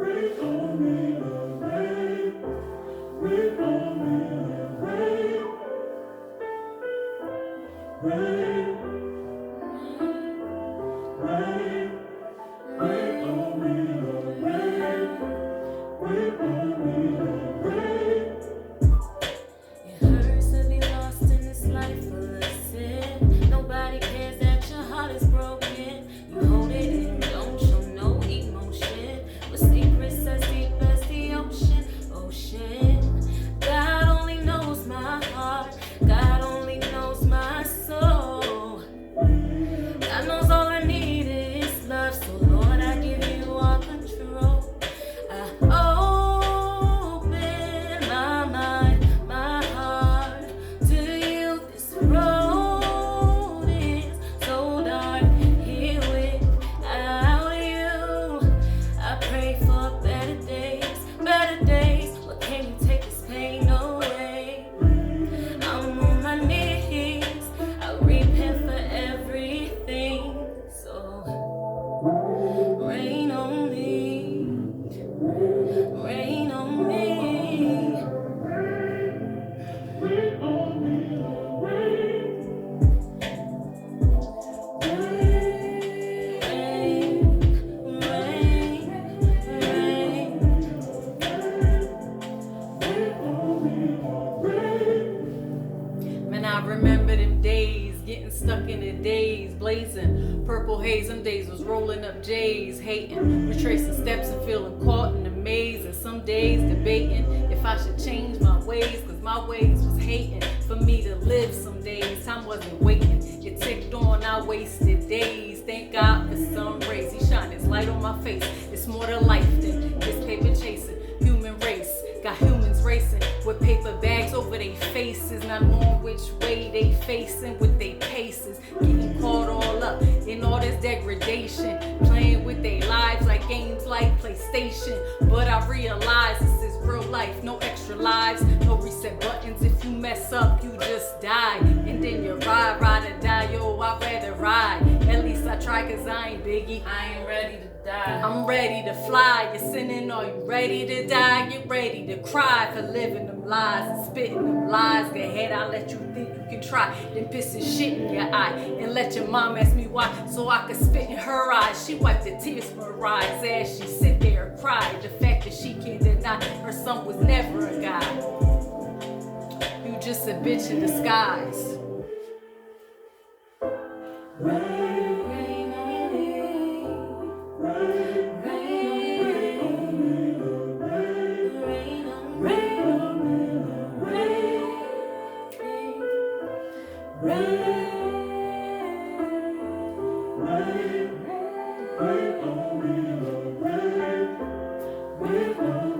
Rain on me, rain, rain on me, rain, rain, rain, rain on me, rain, rain on me, rain. It hurts to be lost in this life full of sin. Nobody cares that your heart is broken. You hold it in, don't show no emotion. But secrets as deep as the ocean, ocean. God only knows my heart. God only knows my soul. God knows all I need is love. So Lord, I give you all control. I open my mind, my heart to you. This road is so dark. Here without you, I pray for better days, better days. But can you take this pain away? I'm on my knees. I repent for everything. So rain on me, rain on me. Rain on me, rain, Man, I remember them days, getting stuck in the days, blazing purple haze. Some days was rolling up J's, hating, retracing steps and feeling caught in the maze. And some days debating if I should change my ways, cause my ways was hating for me to live. Some days time wasn't waiting, it ticked on, I wasted days. Thank God for sun rays, he shine his light on my face. It's more to life than this paper chasing. Human race got humans racing with paper bags over their faces, not knowing which way they facing with their paces, getting caught all up in all this degradation, playing with their lives like games like PlayStation. But I realize this is real life, no extra lives, no reset buttons. If you mess up, you just die, and then you ride or die. Yo, I'd rather ride. At least I try, cause I ain't Biggie, I ain't ready to die. I'm ready to fly. You're sinning, are you ready to die? Get ready to cry for living them lies and spitting them lies. Go ahead, I'll let you think you can try, then pissing shit in your eye and let your mom ask me why, so I could spit in her eyes. She wiped the tears from her eyes as she sit there and cried. The fact that she can't deny her son was never a guy. You just a bitch in disguise. Rain on me, rain on me, rain on me, rain, rain on me, rain, rain on me.